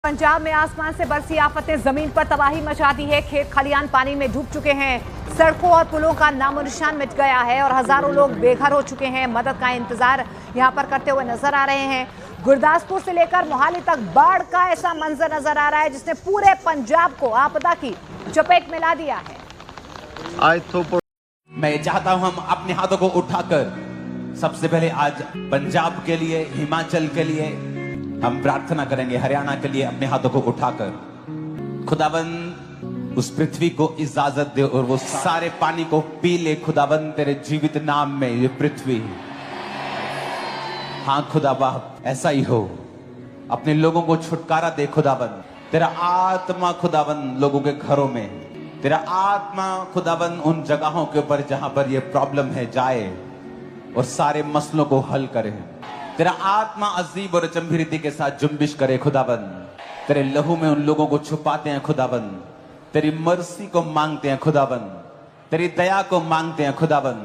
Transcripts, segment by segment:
पंजाब में आसमान से बरसी आफत ने जमीन पर तबाही मचा दी है। खेत खलियान पानी में डूब चुके हैं। सड़कों और पुलों का नामो निशान मिट गया है और हजारों लोग बेघर हो चुके हैं। मदद का इंतजार यहां पर करते हुए नजर आ रहे हैं। गुरदासपुर से लेकर मोहाली तक बाढ़ का ऐसा मंजर नजर आ रहा है जिसने पूरे पंजाब को आपदा की चपेट में ला दिया है। मैं चाहता हूं हम अपने हाथों को उठाकर सबसे पहले आज पंजाब के लिए, हिमाचल के लिए हम प्रार्थना करेंगे। हरियाणा के लिए अपने हाथों को उठाकर खुदाबंद उस पृथ्वी को इजाजत दे और वो सारे पानी को पी ले। खुदाबंद तेरे जीवित नाम में ये पृथ्वी, हाँ खुदा बाप ऐसा ही हो। अपने लोगों को छुटकारा दे खुदाबंद। तेरा आत्मा खुदाबंद लोगों के घरों में, तेरा आत्मा खुदाबंद उन जगहों के ऊपर जहां पर ये प्रॉब्लम है जाए और सारे मसलों को हल करे। तेरा आत्मा अजीब और चंभिरीति के साथ जुम्बिश करे खुदाबंद। तेरे लहू में उन लोगों को छुपाते हैं खुदाबंद। तेरी मर्सी को मांगते हैं खुदाबंद। तेरी दया को मांगते हैं खुदाबंद।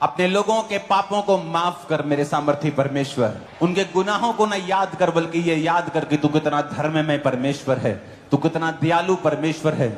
अपने लोगों के पापों को माफ कर मेरे सामर्थी परमेश्वर। उनके गुनाहों को न याद कर बल्कि ये याद कर कि तू कितना धर्ममय परमेश्वर है, तू कितना दयालु परमेश्वर है।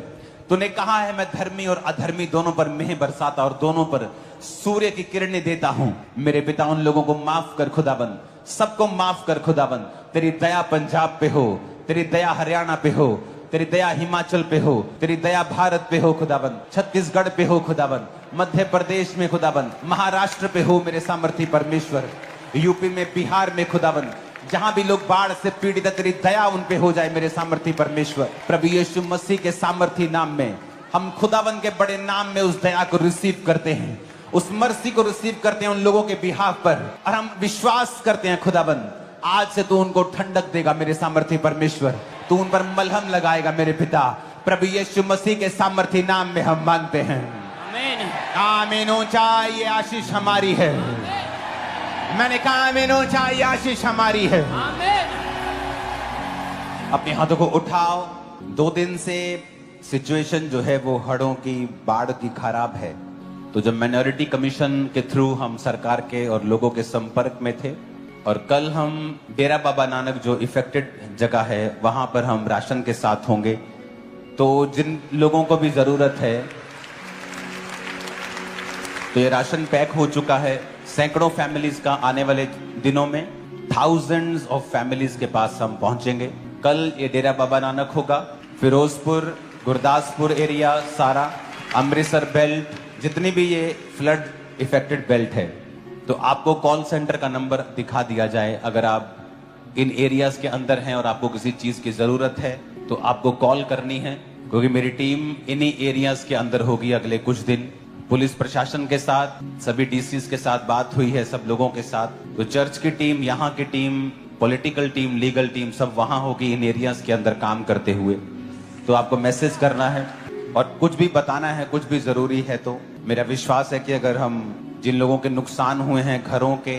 तूने कहा है मैं धर्मी और अधर्मी दोनों पर मेह बरसाता और दोनों पर सूर्य की किरणें देता हूं। मेरे पिता उन लोगों को माफ कर खुदाबंद, सबको माफ कर खुदाबंद। तेरी दया पंजाब पे हो, तेरी दया हरियाणा पे हो, तेरी दया हिमाचल पे हो, तेरी दया भारत पे हो खुदाबंद, छत्तीसगढ़ पे हो खुदाबंद, मध्य प्रदेश में खुदाबंद, महाराष्ट्र पे हो मेरे सामर्थी परमेश्वर, यूपी में, बिहार में खुदाबंद, जहां भी लोग बाढ़ से पीड़ित है तेरी दया उन पे हो जाए मेरे सामर्थी परमेश्वर। प्रभु यीशु मसीह के सामर्थी नाम में हम खुदाबंद के बड़े नाम में उस दया को रिसीव करते हैं, उस मर्सी को रिसीव करते हैं उन लोगों के बिहाफ पर। और हम विश्वास करते हैं खुदाबंद आज से तू उनको ठंडक देगा मेरे सामर्थी परमेश्वर। तू उन पर मलहम लगाएगा मेरे पिता। प्रभु यीशु मसीह के सामर्थी नाम में हम मांगते हैं, आमीन। आमीन। ऊंचा ये आशीष हमारी है। मैंने कहा आमीन। ऊंचा ये आशीष हमारी है। आमीन। अपने हाथों को उठाओ। 2 दिन से सिचुएशन जो है वो हड़ों की, बाढ़ की खराब है। तो जब माइनॉरिटी कमीशन के थ्रू हम सरकार के और लोगों के संपर्क में थे और कल हम डेरा बाबा नानक जो इफेक्टेड जगह है वहां पर हम राशन के साथ होंगे। तो जिन लोगों को भी जरूरत है तो ये राशन पैक हो चुका है। सैकड़ों फैमिलीज का आने वाले दिनों में थाउजेंड्स ऑफ फैमिलीज के पास हम पहुंचेंगे। कल ये डेरा बाबा नानक होगा, फिरोजपुर, गुरदासपुर एरिया सारा, अमृतसर बेल्ट, जितनी भी ये फ्लड इफेक्टेड बेल्ट है। तो आपको कॉल सेंटर का नंबर दिखा दिया जाए। अगर आप इन एरियाज के अंदर हैं और आपको किसी चीज की जरूरत है तो आपको कॉल करनी है, क्योंकि मेरी टीम इन्हीं एरियाज के अंदर होगी अगले कुछ दिन। पुलिस प्रशासन के साथ, सभी डीसीज के साथ बात हुई है, सब लोगों के साथ। तो चर्च की टीम, यहाँ की team, political team, legal team सब वहां होगी इन एरियाज के अंदर काम करते हुए। तो आपको मैसेज करना है और कुछ भी बताना है, कुछ भी जरूरी है। तो मेरा विश्वास है कि अगर हम जिन लोगों के नुकसान हुए हैं, घरों के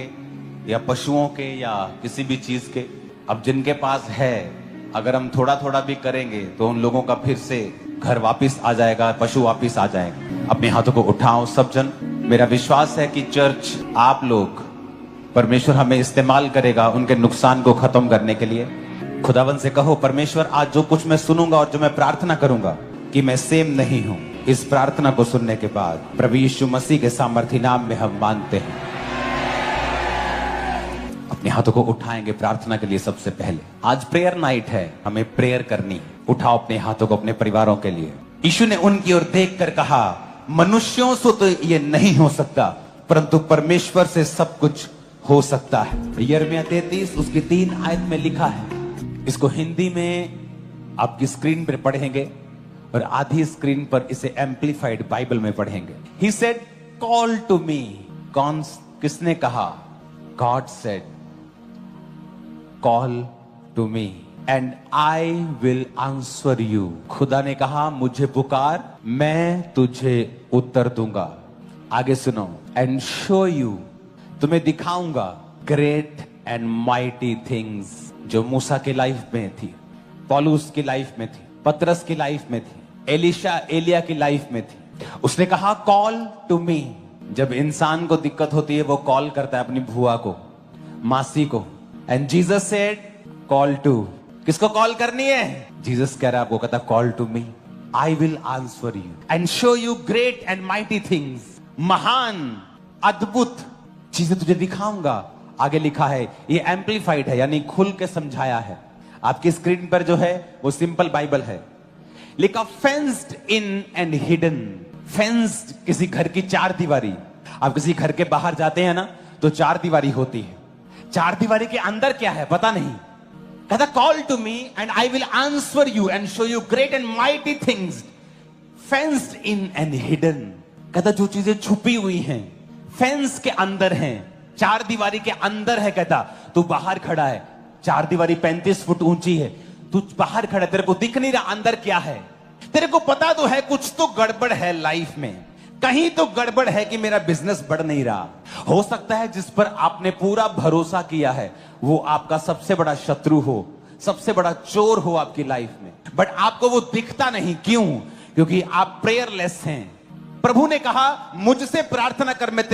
या पशुओं के या किसी भी चीज के, अब जिनके पास है अगर हम थोड़ा थोड़ा भी करेंगे तो उन लोगों का फिर से घर वापस आ जाएगा, पशु वापस आ जाएगा। अपने हाथों को उठाओ सब जन। मेरा विश्वास है कि चर्च, आप लोग, परमेश्वर हमें इस्तेमाल करेगा उनके नुकसान को खत्म करने के लिए। खुदावन से कहो परमेश्वर आज जो कुछ मैं सुनूंगा और जो मैं प्रार्थना करूंगा कि मैं सेम नहीं हूं। इस प्रार्थना को सुनने के बाद प्रभु यीशु मसीह के सामर्थी नाम में हम मांगते हैं। अपने हाथों को उठाएंगे प्रार्थना के लिए। सबसे पहले आज प्रेयर नाइट है, हमें प्रेयर करनी। उठाओ अपने हाथों को अपने परिवारों के लिए। यीशु ने उनकी ओर देखकर कहा, मनुष्यों से तो ये नहीं हो सकता परंतु परमेश्वर से सब कुछ हो सकता है। यिर्मयाह 33 उसकी 3 आयत में लिखा है। इसको हिंदी में आपकी स्क्रीन पर पढ़ेंगे और आधी स्क्रीन पर इसे एम्पलीफाइड बाइबल में पढ़ेंगे। He said, call to me। कौन, किसने कहा? God said, call to me and I will answer you। खुदा ने कहा मुझे पुकार, मैं तुझे उत्तर दूंगा। आगे सुनो, and show you, तुम्हें दिखाऊंगा great and mighty things जो मूसा की लाइफ में थी, पौलुस की लाइफ में थी, पतरस की लाइफ में थी, एलिया की लाइफ में थी। उसने कहा कॉल टू मी। जब इंसान को दिक्कत होती है वो कॉल करता है अपनी बुआ को, मासी को। And Jesus said call to किसको कॉल करनी है? जीसस कह रहा है आपको, कहता call to me, I will answer you and show you great and mighty things. महान अद्भुत चीजें तुझे दिखाऊंगा। आगे लिखा है, ये एम्पलीफाइड है यानी खुल के समझाया है। आपकी स्क्रीन पर जो है वो सिंपल बाइबल है, लिखा fenced in and hidden. Fenced किसी घर की चार दीवारी। आप किसी घर के बाहर जाते हैं ना तो चार दीवारी होती है, चार दीवारी के अंदर क्या है पता नहीं। कहता call to me and I will answer you and show you great and mighty things fenced in and hidden. कहता जो चीजें छुपी हुई हैं, फेंस के अंदर हैं, चार दीवारी के अंदर है। कहता तू बाहर खड़ा है, चार दीवारी 35 फुट ऊंची है, तू बाहर खड़ा है, तेरे को दिख नहीं रहा अंदर क्या है। तेरे को पता तो है कुछ तो गड़बड़ है लाइफ में, कहीं तो गड़बड़ है कि मेरा बिजनेस बढ़ नहीं रहा। हो सकता है जिस पर आपने पूरा भरोसा किया है वो आपका सबसे बड़ा शत्रु हो, सबसे बड़ा चोर हो आपकी लाइफ में, बट आपको वो दिखता नहीं। क्यों? क्योंकि आप प्रेयरलेस हैं। प्रभु ने कहा मुझसे प्रार्थना कर, मैं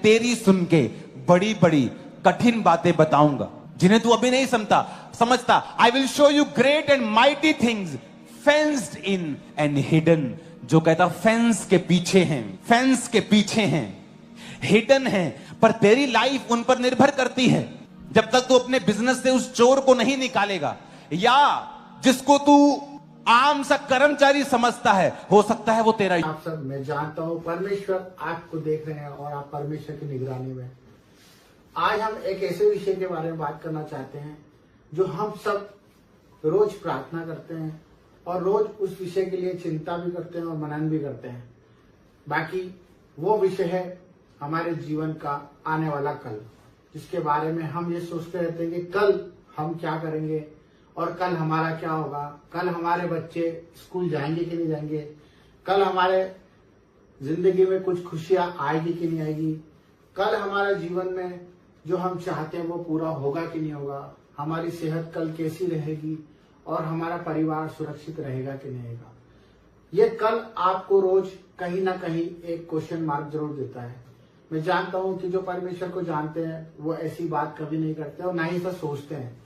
तेरी सुन के बड़ी बड़ी कठिन बातें बताऊंगा जिन्हें तू अभी नहीं समझता। I will show you great and mighty things fenced in and hidden. जो कहता फेंस के पीछे हैं, फेंस के पीछे हैं, हिडन है, पर तेरी लाइफ उन पर निर्भर करती है। जब तक तू अपने बिजनेस से उस चोर को नहीं निकालेगा, या जिसको तू आम सा कर्मचारी समझता है, हो सकता है वो तेरा। आप सब, मैं जानता हूँ परमेश्वर आपको देख रहे हैं और आप परमेश्वर की निगरानी में। आज हम एक ऐसे विषय के बारे में बात करना चाहते हैं जो हम सब रोज प्रार्थना करते हैं और रोज उस विषय के लिए चिंता भी करते हैं और मनन भी करते हैं। बाकी वो विषय है हमारे जीवन का आने वाला कल, जिसके बारे में हम ये सोचते रहते हैं कि कल हम क्या करेंगे और कल हमारा क्या होगा, कल हमारे बच्चे स्कूल जाएंगे कि नहीं जाएंगे, कल हमारे जिंदगी में कुछ खुशियां आएगी कि नहीं आएगी, कल हमारे जीवन में जो हम चाहते हैं वो पूरा होगा कि नहीं होगा, हमारी सेहत कल कैसी रहेगी और हमारा परिवार सुरक्षित रहेगा कि नहीं रहेगा। ये कल आपको रोज कहीं ना कहीं एक क्वेश्चन मार्क जरूर देता है। मैं जानता हूं कि जो परमेश्वर को जानते हैं वो ऐसी बात कभी नहीं करते और ना ही ऐसा सोचते हैं,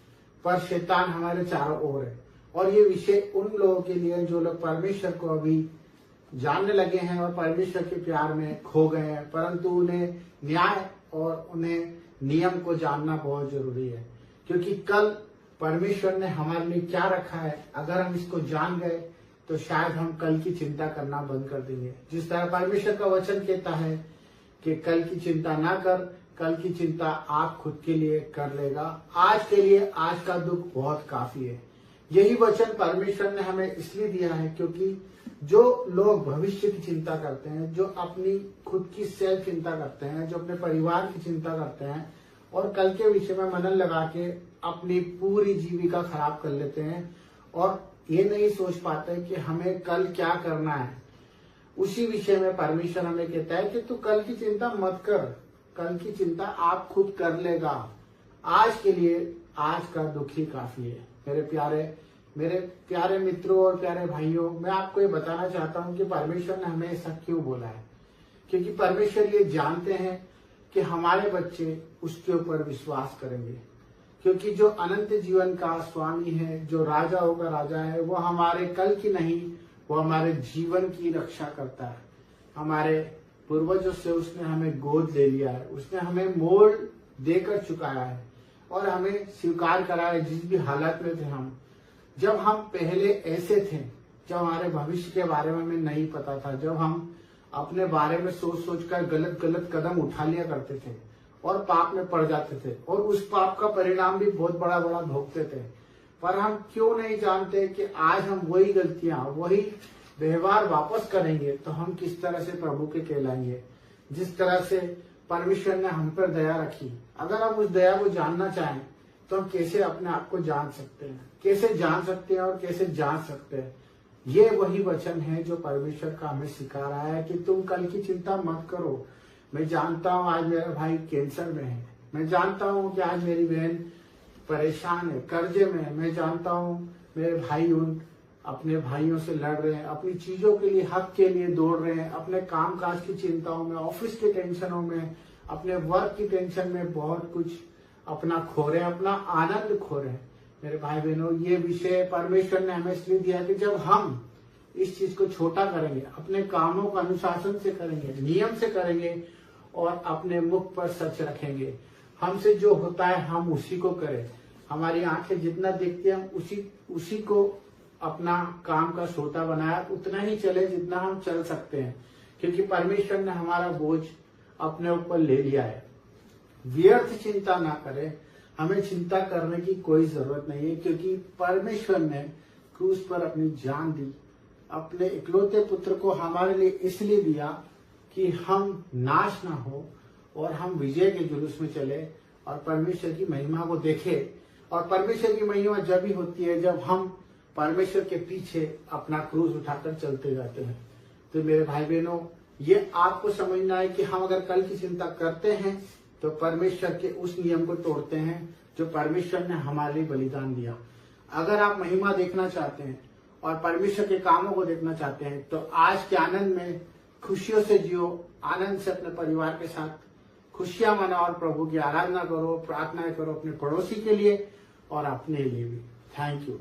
पर शैतान हमारे चारों ओर है। और ये विषय उन लोगों के लिए जो लोग परमेश्वर को अभी जानने लगे हैं और परमेश्वर के प्यार में खो गए हैं, परंतु उन्हें न्याय और उन्हें नियम को जानना बहुत जरूरी है। क्योंकि कल परमेश्वर ने हमारे लिए क्या रखा है, अगर हम इसको जान गए तो शायद हम कल की चिंता करना बंद कर देंगे। जिस तरह परमेश्वर का वचन कहता है कि कल की चिंता ना कर, कल की चिंता आप खुद के लिए कर लेगा, आज के लिए आज का दुख बहुत काफी है। यही वचन परमेश्वर ने हमें इसलिए दिया है क्योंकि जो लोग भविष्य की चिंता करते हैं, जो अपनी खुद की सेल्फ चिंता करते हैं, जो अपने परिवार की चिंता करते हैं और कल के विषय में मनन लगा के अपनी पूरी जीविका खराब कर लेते हैं और ये नहीं सोच पाते कि हमें कल क्या करना है, उसी विषय में परमेश्वर हमें कहता है कि तू कल की चिंता मत कर, कल की चिंता आप खुद कर लेगा, आज के लिए आज का दुख ही काफी है। मेरे प्यारे मित्रों और प्यारे भाइयों, मैं आपको ये बताना चाहता हूँ कि परमेश्वर ने हमें ऐसा क्यों बोला है। क्योंकि परमेश्वर ये जानते हैं कि हमारे बच्चे उसके ऊपर विश्वास करेंगे। क्योंकि जो अनंत जीवन का स्वामी है, जो राजा होगा राजा है, वो हमारे कल की नहीं, वो हमारे जीवन की रक्षा करता है। हमारे पूर्वजों से उसने हमें गोद ले लिया है, उसने हमें मोल देकर चुकाया है और हमें स्वीकार करा है जिस भी हालत में थे हम। जब हम पहले ऐसे थे, जब हमारे भविष्य के बारे में हमें नहीं पता था, जब हम अपने बारे में सोच सोच कर गलत कदम उठा लिया करते थे और पाप में पड़ जाते थे और उस पाप का परिणाम भी बहुत बड़ा भोगते थे। पर हम क्यों नहीं जानते कि आज हम वही गलतियां, वही व्यवहार वापस करेंगे तो हम किस तरह से प्रभु के कहलाएंगे। जिस तरह से परमेश्वर ने हम पर दया रखी, अगर हम उस दया को जानना चाहें तो हम कैसे अपने आप को जान सकते हैं, कैसे जान सकते हैं और कैसे जान सकते हैं। ये वही वचन है जो परमेश्वर का हमें सिखा रहा है कि तुम कल की चिंता मत करो। मैं जानता हूँ आज मेरा भाई कैंसर में है, मैं जानता हूँ कि आज मेरी बहन परेशान है, कर्जे में है, मैं जानता हूँ मेरे भाई उन अपने भाइयों से लड़ रहे हैं, अपनी चीजों के लिए, हक के लिए दौड़ रहे हैं, अपने कामकाज की चिंताओं में, ऑफिस के टेंशनों में, अपने वर्क की टेंशन में बहुत कुछ अपना खो रहे हैं, अपना आनंद खो रहे हैं। मेरे भाई बहनों, ये विषय परमेश्वर ने हमें इसलिए दिया कि जब हम इस चीज को छोटा करेंगे, अपने कामों को अनुशासन से करेंगे, नियम से करेंगे और अपने मुख पर सच रखेंगे, हमसे जो होता है हम उसी को करें। हमारी आंखें जितना देखती हैं हम उसी को अपना काम का सोता बनाया, उतना ही चले जितना हम चल सकते हैं, क्योंकि परमेश्वर ने हमारा बोझ अपने ऊपर ले लिया है। व्यर्थ चिंता ना करें, हमें चिंता करने की कोई जरूरत नहीं है, क्योंकि परमेश्वर ने क्रूस पर अपनी जान दी, अपने इकलौते पुत्र को हमारे लिए इसलिए दिया कि हम नाश ना हो और हम विजय के जुलूस में चले और परमेश्वर की महिमा को देखें। और परमेश्वर की महिमा जब भी होती है जब हम परमेश्वर के पीछे अपना क्रूस उठाकर चलते जाते हैं। तो मेरे भाई बहनों, ये आपको समझना है कि हम अगर कल की चिंता करते हैं तो परमेश्वर के उस नियम को तोड़ते हैं जो परमेश्वर ने हमारे लिए बलिदान दिया। अगर आप महिमा देखना चाहते हैं और परमेश्वर के कामों को देखना चाहते हैं तो आज के आनंद में खुशियों से जियो, आनंद से अपने परिवार के साथ खुशियां मनाओ और प्रभु की आराधना करो, प्रार्थनाएं करो अपने पड़ोसी के लिए और अपने लिए भी। Thank you.